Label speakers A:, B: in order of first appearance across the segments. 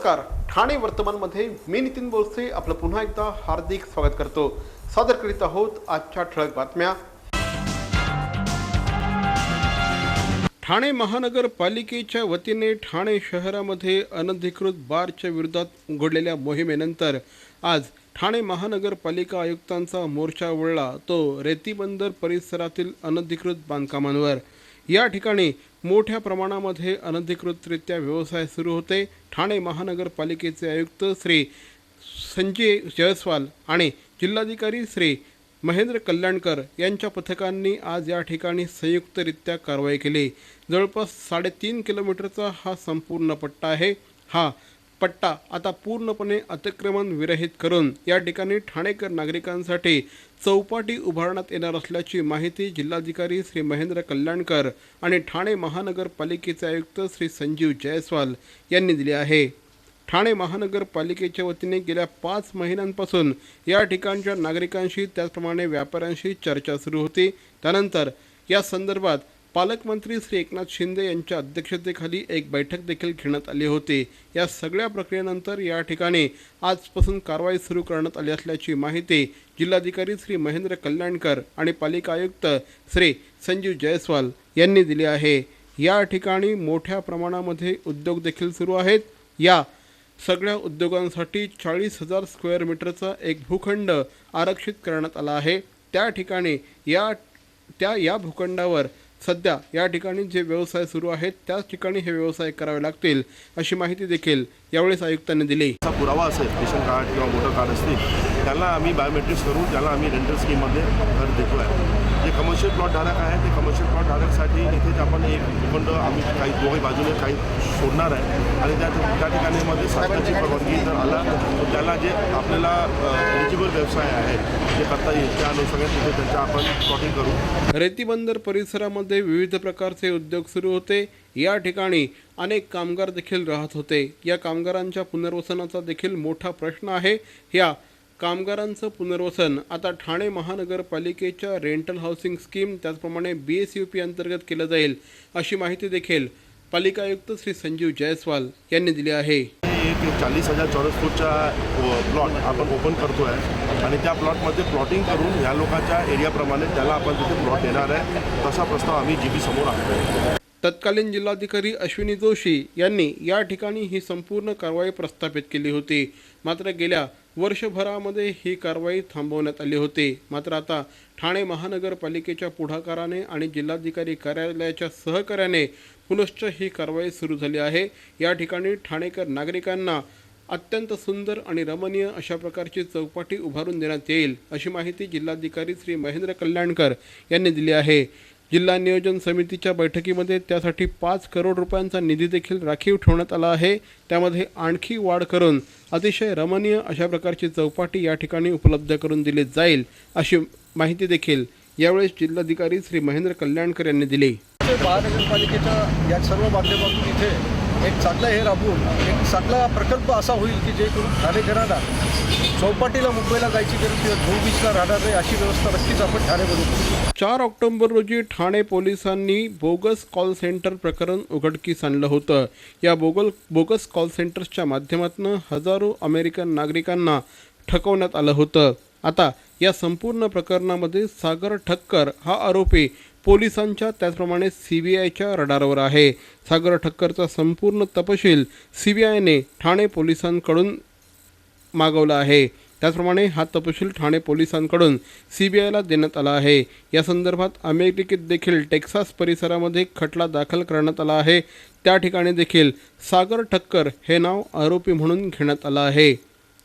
A: नमस्कार, ठाणे वर्तमानमध्ये मी नितीन बोरसे आपलं पुन्हा एकदा हार्दिक स्वागत करतो। सादर करीत आहोत आजच्या ठळक बातम्या। ठाणे महानगरपालिकेच्या वतीने ठाणे शहरामध्ये अनधिकृत बारच्या विरोधात उघडलेल्या मोहिमेनंतर आज ठाणे महानगरपालिका आयुक्तांचा मोर्चा वळला तो रेतीबंदर परिसरातील अनधिकृत बांधकामांवर। या ठिकाणी मोठ्या प्रमाणामध्ये अनधिकृतरित्या व्यवसाय सुरू होते। ठाणे महानगरपालिकेचे आयुक्त श्री संजय जयस्वाल आणि जिल्हाधिकारी श्री महेंद्र कल्याणकर यांच्या पथकांनी आज या ठिकाणी संयुक्तरित्या कारवाई केली। जवळपास 3.5 किलोमीटरचा हा संपूर्ण पट्टा आहे। हा पट्टा आता पूर्णपणे अतिक्रमण विरहित करून या ठिकाणी ठाणेकर नागरिकांसाठी चौपाटी उभारण्यात येणार असल्याची माहिती जिल्हाधिकारी श्री महेंद्र कल्याणकर आणि ठाणे महानगरपालिकेचे आयुक्त श्री संजीव जयस्वाल यांनी दिली आहे। ठाणे महानगरपालिकेच्या वतीने गेल्या 5 महिन्यांपासून या ठिकाणच्या नागरिकांशी त्याचप्रमाणे व्यापाऱ्यांशी चर्चा सुरू होती। त्यानंतर या संदर्भात पालकमंत्री श्री एकनाथ शिंदे यांच्या अध्यक्षतेखाली एक बैठक देखील घेण्यात आली होती। या सगळ्या प्रक्रियेनंतर या ठिकाणी आजपासून कारवाई सुरू करण्यात आली असल्याची माहिती जिल्हाधिकारी श्री महेंद्र कल्याणकर आणि पालिका आयुक्त श्री संजीव जयस्वाल यांनी दिली आहे। या ठिकाणी मोठ्या प्रमाणामध्ये उद्योग देखील सुरू आहेत। या सगळ्या उद्योगांसाठी 40,000 स्क्वेअर मीटरचा एक भूखंड आरक्षित करण्यात आला आहे। त्या ठिकाणी या भूखंडावर सध्या या ठिकाणी जे व्यवसाय सुरू आहेत त्याच ठिकाणी हे व्यवसाय करावे लागतील अशी माहिती देखील यावेळेस आयुक्तांनी दिली।
B: पुरावा असेल रेशन कार्ड किंवा वोटर कार्ड असतील त्यांना आम्ही बायोमेट्रिक्स करून त्याला आम्ही रेंटल स्कीममध्ये घर देतो आहे। जे कमर्शियल प्लॉट धारक आहे ते कमर्शियल प्लॉट धारकसाठी इथेच आपण एक भूखंड आम्ही काही दोघे बाजूने काही सोडणार आहे आणि त्या ठिकाणीमध्ये शासनाची परवानगी जर आला तर त्याला जे आपल्याला एलिजिबल व्यवसाय आहे ते करता येईल त्या अनुषंगाने तिथे त्यांचं आपण प्लॉटिंग करू।
A: रेतीबंदर परिसरामध्ये विविध प्रकारचे उद्योग सुरू होते। या ठिकाणी अनेक कामगार देखील राहत होते। या कामगारांच्या पुनर्वसनाचा देखील मोठा प्रश्न आहे। या कामगारांचं पुनर्वसन आता ठाणे महानगरपालिकेच्या रेंटल हाऊसिंग स्कीम त्याचप्रमाणे BSUP अंतर्गत केलं जाईल अशी माहिती देखील पालिका आयुक्त श्री संजीव जयस्वाल यांनी दिली आहे।
B: 40,000 चौरस फूटचा प्लॉट आपण ओपन करतो आहे आणि त्या प्लॉटमध्ये प्लॉटिंग करून या लोकांच्या एरियाप्रमाणे त्याला आपण तिथे प्लॉट देणार आहे। तसा प्रस्ताव आम्ही GB समोर आणतो।
A: तत्कालीन जिल्हाधिकारी अश्विनी जोशी यांनी या ठिकाणी ही संपूर्ण कारवाई प्रस्थापित केली होती। मात्र गेल्या वर्षभरामध्ये ही कारवाई थांबवण्यात आली होती। मात्र आता ठाणे महानगरपालिकेच्या पुढाकाराने आणि जिल्हाधिकारी कार्यालयाच्या सहकार्याने पुनश्च ही कारवाई सुरू झाली आहे। या ठिकाणी ठाणेकर नागरिकांना अत्यंत सुंदर आणि रमणीय अशा प्रकारची चौपाटी उभारून देण्यात येईल अशी माहिती जिल्हाधिकारी श्री महेंद्र कल्याणकर यांनी दिली आहे। जिल्हा नियोजन समितीच्या बैठकीमध्ये त्यासाठी 5 करोड रुपयांचा निधी देखील राखीव ठेवण्यात आला आहे। त्यामध्ये आणखी वाढ करून अतिशय रमणीय अशा प्रकारची चौपाटी या ठिकाणी उपलब्ध करून दिली जाईल अशी माहिती देखील यावेळेस जिल्हाधिकारी श्री महेंद्र कल्याणकर यांनी दिली।
C: महानगरपालिकेच्या या सर्व माध्यमातून इथे एक चांगला हे राबवून एक चांगला प्रकल्प असा होईल की जे करून ठाणेकरांना चौपाटीला मुंबईला जायची गरज किंवा धूळ बीचला राहणार नाही अशी व्यवस्था नक्कीच आपण ठाणेमध्ये करू।
A: 4 ऑक्टोबर रोजी ठाणे पोलिसांनी बोगस कॉल सेंटर प्रकरण उघडकीस आणलं होतं। या बोगस कॉल सेंटर्सच्या माध्यमातून हजारो अमेरिकन नागरिकांना ठकवण्यात आलं होतं। आता या संपूर्ण प्रकरणामध्ये सागर ठक्कर हा आरोपी पोलिसांच्या त्याचप्रमाणे CBIच्या रडारवर आहे। सागर ठक्करचा संपूर्ण तपशील CBIने ठाणे पोलिसांकडून मागवला आहे। त्याचप्रमाणे हा तपशील ठाणे पोलिसांकडून CBIला देण्यात आला आहे। या संदर्भात अमेरिकेत देखील टेक्सास परिसरामध्ये खटला दाखल करण्यात आला आहे। त्या ठिकाणी देखील सागर ठक्कर हे नाव आरोपी म्हणून घेण्यात आलं आहे।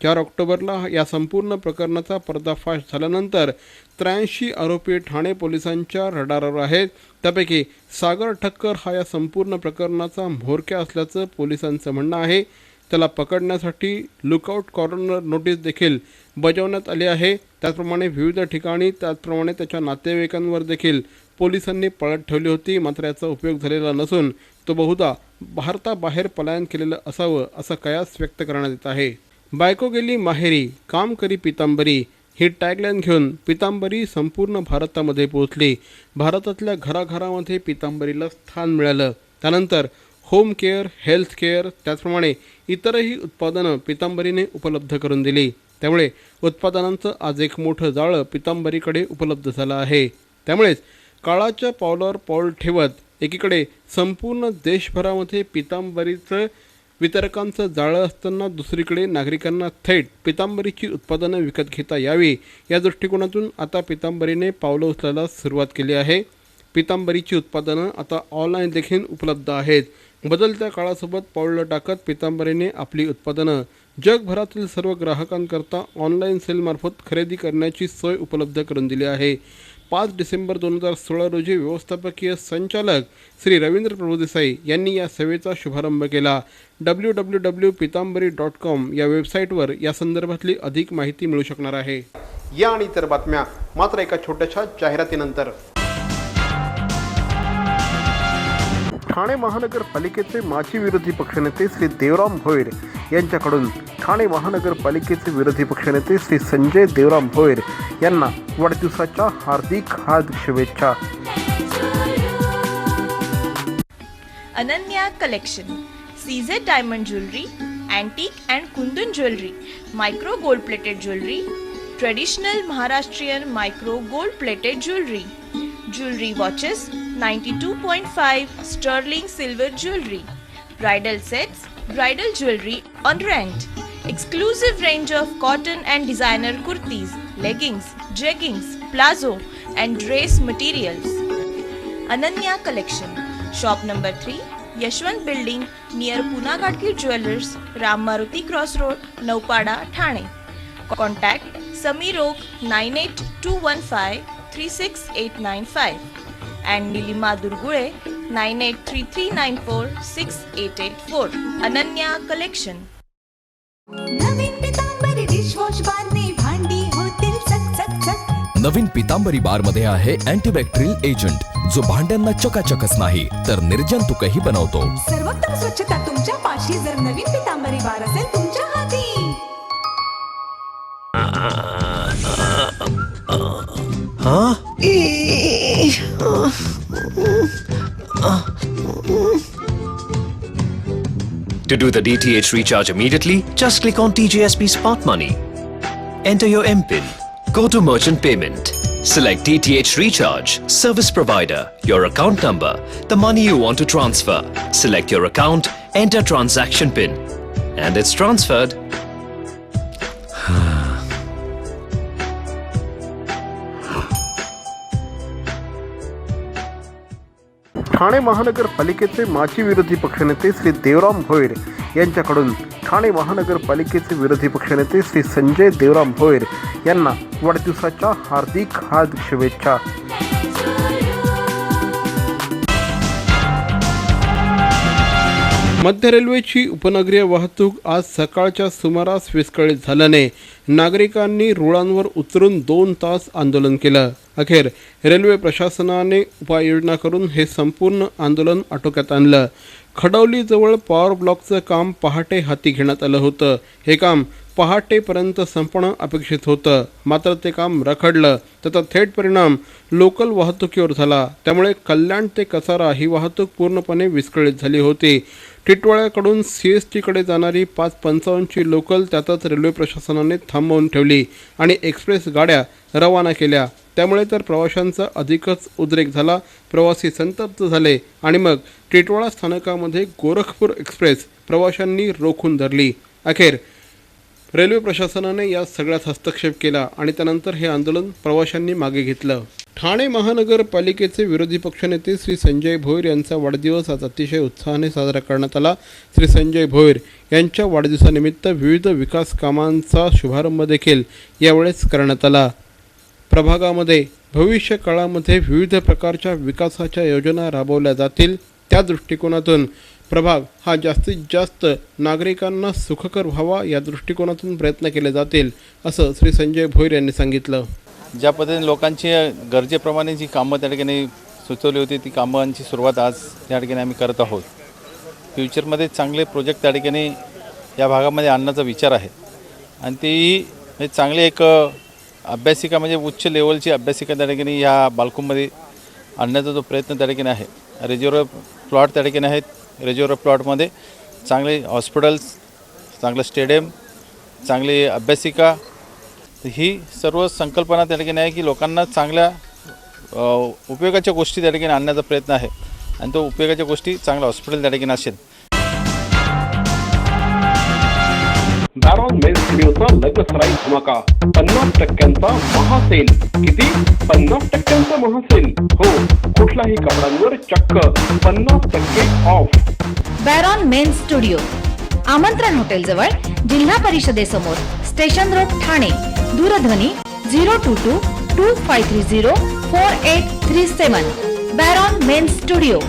A: 4 ऑक्टोबरला या संपूर्ण प्रकरणाचा पर्दाफाश झाल्यानंतर 83 आरोपी ठाणे पोलिसांच्या रडारवर आहेत। त्यापैकी सागर ठक्कर हा या संपूर्ण प्रकरणाचा म्होरक्या असल्याचं पोलिसांचं म्हणणं आहे। त्याला पकडण्यासाठी लुकआउट कॉर्नर नोटीस देखील बजावण्यात आली आहे। त्याचप्रमाणे विविध ठिकाणी त्याचप्रमाणे त्याच्या नातेवाईकांवर देखील पोलिसांनी पळत ठेवली होती। मात्र याचा उपयोग झालेला नसून तो बहुधा भारताबाहेर पलायन केलेलं असावं असा कयास व्यक्त करण्यात येत आहे। बायको गेली माहेरी काम करी पितांबरी ही टॅगलाईन घेऊन पितांबरी संपूर्ण भारतामध्ये पोहोचली। भारतातल्या घराघरामध्ये पितांबरीला स्थान मिळालं। त्यानंतर होम केअर, हेल्थ केअर त्याचप्रमाणे इतरही उत्पादनं पितांबरीने उपलब्ध करून दिली. त्यामुळे उत्पादनांचं आज एक मोठं जाळं पितांबरीकडे उपलब्ध झालं आहे. त्यामुळेच काळाच्या पावलावर पाऊल ठेवत एकीकडे संपूर्ण देशभरामध्ये पितांबरीचं वितरकांचं जाळं असताना दुसरीकडे नागरिकांना थेट पितांबरीची उत्पादनं विकत घेता यावी या दृष्टिकोनातून आता पितांबरीने पावलं उचलायला सुरुवात केली आहे. पितांबरीची उत्पादनं आता ऑनलाईन देखील उपलब्ध आहेत. बदलत्या काळासोबत पावलं टाकत पितांबरीने आपली उत्पादनं जगभरातील सर्व ग्राहकांकरता ऑनलाईन सेलमार्फत खरेदी करण्याची सोय उपलब्ध करून दिली आहे. 5 डिसेंबर 2016 रोजी व्यवस्थापकीय संचालक श्री रवींद्र प्रभुदेसाई यांनी या सेवेचा शुभारंभ केला. www.pitambari.com या वेबसाईटवर या संदर्भातली अधिक माहिती मिळू शकणार आहे. या आणि इतर बातम्या मात्र एका छोट्याशा जाहिरातीनंतर. ठाणे महानगरपालिकेचे माजी विरोधी पक्षनेते श्री देवराम भोईर यांच्याकडून ठाणे महानगरपालिकेचे विरोधी पक्षनेते श्री संजय देवराम भोईर यांना वाढदिवसाच्या हार्दिक शुभेच्छा.
D: Ananya collection, CZ diamond jewellery, antique and Kundan jewellery, micro gold plated jewellery, traditional Maharashtrian micro gold plated jewellery, jewelry watches, 92.5 sterling silver jewelry, bridal sets, bridal jewelry on rent, exclusive range of cotton and designer kurtis, leggings, jeggings, plazo and dress materials. Ananya Collection, shop number 3, Yashwant Building near Pune Gadgil Jewelers, Ram Maruti Cross Road, Naupada, Thane. Contact Sameer Oak 982153685 and Nilima Durgule 9833946884. Ananya Collection.
E: Naveen Pitambari dishwash बारने भांडी होतील चकचक.
F: नवीन पितांबरी बार मध्ये आहे antibacterial agent जो भांड्यांना चकाचकच नाही तर निर्जंतुकही बनवतो.
E: सर्वोत्तम स्वच्छता तुमच्या पाशी जर नवीन पितांबरी बार असेल तुमच्या हाती.
G: To do the DTH recharge immediately, just click on TJSP Smart Money. Enter your MPIN. Go to Merchant Payment. Select DTH Recharge, Service Provider, your account number, the money you want to transfer. Select your account, enter transaction PIN, and it's transferred.
A: Thane महानगरपालिकेचे माजी विरोधी पक्षनेते श्री देवराम भोईर यांच्याकडून ठाणे महानगरपालिकेचे विरोधी पक्षनेते श्री संजय देवराम भोईर यांना वाढदिवसाच्या हार्दिक शुभेच्छा. मध्य रेल्वेची उपनगरीय वाहतूक आज सकाळच्या सुमारास विस्कळीत झाल्याने नागरिकांनी रुळांवर उतरून 2 तास आंदोलन केलं. अखेर रेल्वे प्रशासनाने उपाययोजना करून हे संपूर्ण आंदोलन आटोक्यात आणलं. खडवलीजवळ पॉवर ब्लॉकचं काम पहाटे हाती घेण्यात आलं होतं. हे काम पहाटेपर्यंत संपणं अपेक्षित होतं, मात्र ते काम रखडलं. त्याचा थेट परिणाम लोकल वाहतुकीवर झाला. त्यामुळे कल्याण ते कसारा ही वाहतूक पूर्णपणे विस्कळीत झाली होती. टिटवाळ्याकडून CSTकडे जाणारी 555ची लोकल त्यातच रेल्वे प्रशासनाने थांबवून ठेवली आणि एक्सप्रेस गाड्या रवाना केल्या. त्यामुळे तर प्रवाशांचा अधिकच उद्रेक झाला. प्रवासी संतप्त झाले आणि मग टिटवाळा स्थानकामध्ये गोरखपूर एक्सप्रेस प्रवाशांनी रोखून धरली. अखेर रेल्वे प्रशासनाने या सगळ्यात हस्तक्षेप केला आणि त्यानंतर हे आंदोलन प्रवाशांनी मागे घेतलं. ठाणे महानगरपालिकेचे विरोधी पक्षनेते श्री संजय भोईर यांचा वाढदिवस आज अतिशय उत्साहाने साजरा करण्यात आला. श्री संजय भोईर यांच्या वाढदिवसानिमित्त विविध विकास कामांचा शुभारंभ देखील यावेळेस करण्यात आला. प्रभागामध्ये भविष्य काळामध्ये विविध प्रकारच्या विकासाच्या योजना राबवल्या जातील. त्या दृष्टिकोनातून प्रभाग हा जास्तीत जास्त नागरिकांना सुखकर व्हावा या दृष्टिकोनातून प्रयत्न केले जातील असं श्री संजय भोईर यांनी सांगितलं.
H: ज्या पद्धतीने लोकांची गरजेप्रमाणे जी कामं त्या ठिकाणी सुचवली होती ती कामांची सुरुवात आज त्या ठिकाणी आम्ही करत आहोत. फ्युचरमध्ये चांगले प्रोजेक्ट त्या ठिकाणी या भागामध्ये आणण्याचा विचार आहे आणि तेही चांगले एक अभ्यासिका म्हणजे उच्च लेवलची अभ्यासिका त्या ठिकाणी ह्या बालकुंमध्ये आणण्याचा जो प्रयत्न त्या ठिकाणी आहे. रिझर्व प्लॉट त्या ठिकाणी आहेत रिजर्व प्लॉटमध्ये चांगले हॉस्पिटल्स, चांगलं स्टेडियम, चांगली अभ्यासिका, ही सर्व संकल्पना त्या ठिकाणी आहे की लोकांना चांगल्या उपयोगाच्या गोष्टी त्या ठिकाणी आणण्याचा प्रयत्न आहे आणि तो उपयोगाच्या गोष्टी चांगलं हॉस्पिटल त्या ठिकाणी असेल.
A: बॅरॉन मेन्स स्टुडिओचा लग्नसराई धमाका 50% महासेल. किती? 50% महासेल. हो, कुठल्याही कपड्यांवर चक्क 50% ऑफ.
I: बॅरॉन मेन्स स्टुडिओ, आमंत्रण हॉटेल जवळ, जिल्हा परिषदेसमोर, स्टेशन रोड, ठाणे. दूरध्वनी 022-2530-4837. बॅरॉन मेन्स स्टुडिओ.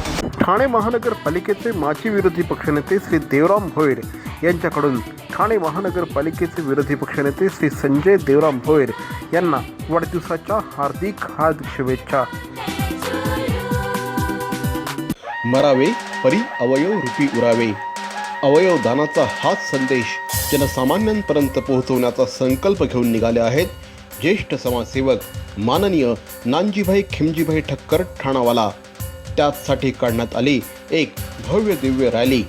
A: ठाणे महानगरपालिकेचे माजी विरोधी पक्षनेते श्री देवराम भोईर यांच्याकडून ठाणे महानगरपालिकेचे विरोधी पक्षनेते श्री संजय देवराम भोईर यांना वाढदिवसाच्या हार्दिक शुभेच्छा. मरावे परी अवयव रूपी उरावे. अवयव दानाचा हाच संदेश जनसामान्यांपर्यंत पोहोचवण्याचा संकल्प घेऊन निघाले आहेत ज्येष्ठ समाजसेवक माननीय नानजीभाई खिमजीभाई ठक्कर ठाणावाला. त्याचसाठी काढण्यात आली एक भव्य दिव्य रॅली.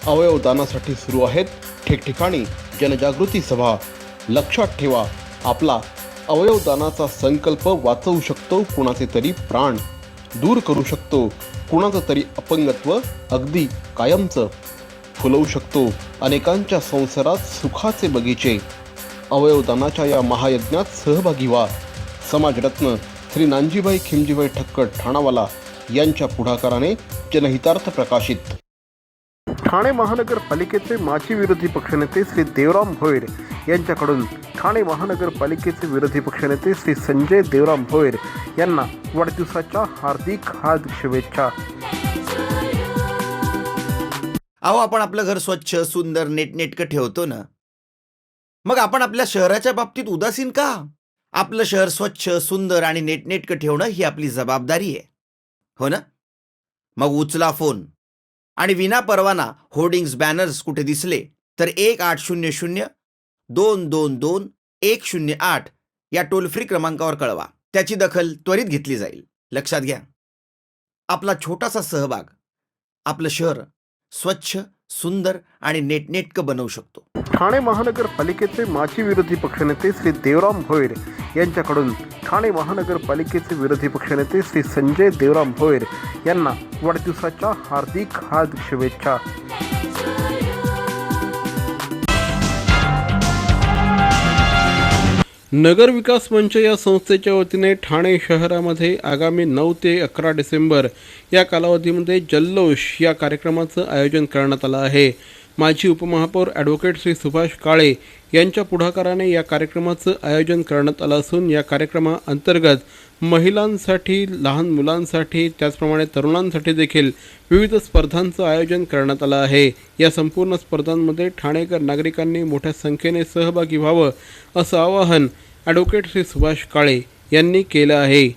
A: अवयवदानासाठी सुरू आहेत ठिकठिकाणी जनजागृती सभा. लक्षात ठेवा, आपला अवयवदानाचा संकल्प वाचवू शकतो कुणाचे तरी प्राण, दूर करू शकतो कुणाचं तरी अपंगत्व अगदी कायमचं, फुलवू शकतो अनेकांच्या संसारात सुखाचे बगीचे. अवयवदानाच्या या महायज्ञात सहभागी व्हा. समाजरत्न श्री नानजीभाई खिमजीभाई ठक्कर ठाणावाला यांच्या पुढाकाराने जनहितार्थ प्रकाशित. ठाणे महानगरपालिकेचे माजी विरोधी पक्षनेते श्री देवराम भोईर यांच्याकडून ठाणे महानगरपालिकेचे विरोधी पक्षनेते श्री संजय देवराम भोईर यांना वाढदिवसाच्या हार्दिक शुभेच्छा.
J: अहो, आपण आपलं घर स्वच्छ, सुंदर, नेटनेटकं ठेवतो ना, मग आपण आपल्या शहराच्या बाबतीत उदासीन का? आपलं शहर स्वच्छ, सुंदर आणि नेटनेटकं ठेवणं ही आपली जबाबदारी आहे, हो ना? मग उचला फोन आणि विना परवाना होर्डिंग्स, बॅनर्स कुठे दिसले तर 1800-222-108 या टोल फ्री क्रमांकावर कळवा. त्याची दखल त्वरित घेतली जाईल. लक्षात घ्या, आपला छोटासा सहभाग आपलं शहर स्वच्छ, सुंदर आणि नेटनेटकं बनवू शकतो.
A: ठाणे महानगरपालिकेचे माजी विरोधी पक्षनेते श्री देवराम भोईर यांच्याकडून ठाणे महानगरपालिकेचे विरोधी पक्षनेते श्री संजय देवराम भोईर यांना वाढदिवसाच्या हार्दिक शुभेच्छा. नगर विकास मंच या संस्थेच्या वतीने ठाणे शहरामध्ये आगामी 9 ते 11 डिसेंबर या कालावधीमध्ये जल्लोष या कार्यक्रमाचं आयोजन करण्यात आलं आहे. माजी उपमहापौर ॲडव्होकेट श्री सुभाष काळे यांच्या पुढाकाराने या कार्यक्रमाचं आयोजन करण्यात आलं असून या कार्यक्रमाअंतर्गत महिलांसाठी, लहान मुलांसाठी, त्याचप्रमाणे तरुणांसाठी देखील विविध स्पर्धांचं आयोजन करण्यात आलं आहे. या संपूर्ण स्पर्धांमध्ये ठाणेकर नागरिकांनी मोठ्या संख्येने सहभागी व्हावं असं आवाहन ॲडव्होकेट श्री सुभाष काळे यांनी केलं आहे.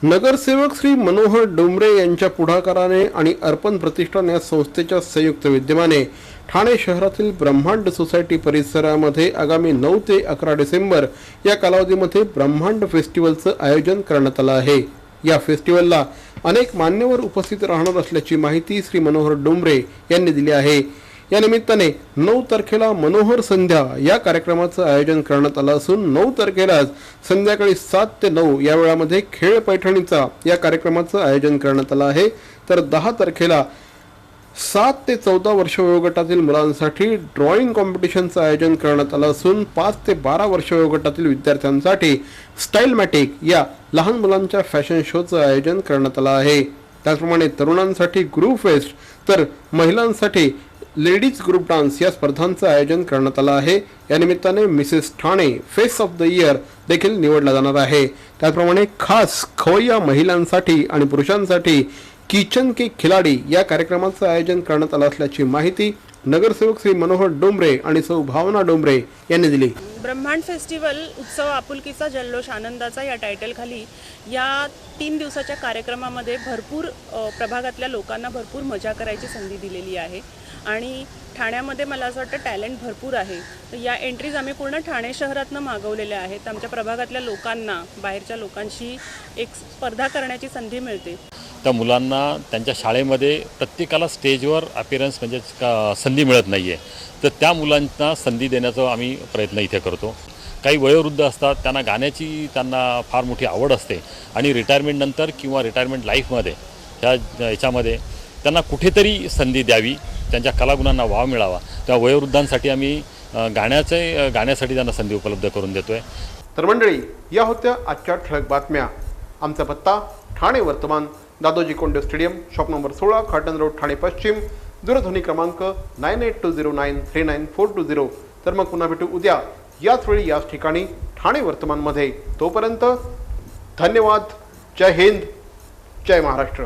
A: नगरसेवक श्री मनोहर डोंबरे यांच्या पुढाकाराने आणि अर्पण प्रतिष्ठान या संस्थेच्या संयुक्त विद्यमाने ठाणे शहरातील ब्रह्मांड सोसायटी परिसरामध्ये आगामी 9 ते 11 डिसेंबर या कालावधीमध्ये ब्रह्मांड फेस्टिवलचं आयोजन करण्यात आलं आहे. या फेस्टिवलला अनेक मान्यवर उपस्थित राहणार असल्याची माहिती श्री मनोहर डोंबरे यांनी दिली आहे. या निमित्ताने 9 तारखेला मनोहर संध्या या कार्यक्रमाचं आयोजन करण्यात आलं असून 9 तारखेलाच संध्याकाळी 7 ते 9 या वेळामध्ये खेळ पैठणीचा या कार्यक्रमाचं आयोजन करण्यात आलं आहे. तर 10 तारखेला 7 ते 14 वर्ष वयोगटातील मुलांसाठी ड्रॉइंग कॉम्पिटिशनचं आयोजन करण्यात आलं असून 5 ते 12 वर्ष वयोगटातील विद्यार्थ्यांसाठी स्टाईलमॅटिक या लहान मुलांच्या फॅशन शोचं आयोजन करण्यात आलं आहे. त्याचप्रमाणे तरुणांसाठी ग्रुप फेस्ट तर महिलांसाठी लेडीज ग्रुप डान्स या स्पर्धांचं आयोजन करण्यात आलं आहे. या निमित्ताने Mrs Thane face of the year देखील निवडला जाणार आहे. त्याचप्रमाणे खास खवय्या महिलांसाठी आणि पुरुषांसाठी किचन के खिलाडी या कार्यक्रमाचं आयोजन करण्यात आलं असल्याची माहिती नगरसेवक श्री मनोहर डोंबरे आणि सौ भावना डोंबरे यांनी दिली.
K: ब्रह्मांड फेस्टिवल उत्सव आपुलकीचा जल्लोष आनंदाचा या टायटलखाली या 3 दिवसाच्या कार्यक्रमामध्ये भरपूर प्रभागातल्या लोकांना भरपूर मजा करायची संधी दिलेली आहे आणि ठाण्यामध्ये मला असं वाटतं टॅलेंट भरपूर आहे. या एंट्रीज आम्ही पूर्ण ठाणे शहरातनं मागवलेल्या आहेत. आमच्या प्रभागातल्या लोकांना, बाहेरच्या लोकांशी एक स्पर्धा करण्याची संधी मिळते.
L: त्या मुलांना त्यांच्या शाळेमध्ये प्रत्येकाला स्टेजवर अपीरन्स म्हणजे संधी मिळत नाही आहे, तर त्या मुलांना संधी देण्याचा आम्ही प्रयत्न इथे करतो. काही वयोवृद्ध असतात, त्यांना गाण्याची फार मोठी आवड असते आणि रिटायरमेंटनंतर किंवा रिटायरमेंट लाईफमध्ये याच्यामध्ये त्यांना कुठेतरी संधी द्यावी, त्यांच्या कलागुणांना वाव मिळावा. त्या वयोवृद्धांसाठी आम्ही गाण्यासाठी त्यांना संधी उपलब्ध करून देतो आहे.
A: तर मंडळी, या होत्या आजच्या ठळक बातम्या. आमचा पत्ता ठाणे वर्तमान, Dadoji Konde stadium, shop number 16, Khatan road, Thane पश्चिम. दूरध्वनी क्रमांक 9820942420. तर मग पुन्हा भेटू उद्या याच वेळी याच ठिकाणी ठाणे वर्तमानमध्ये. तोपर्यंत धन्यवाद. जय हिंद, जय महाराष्ट्र.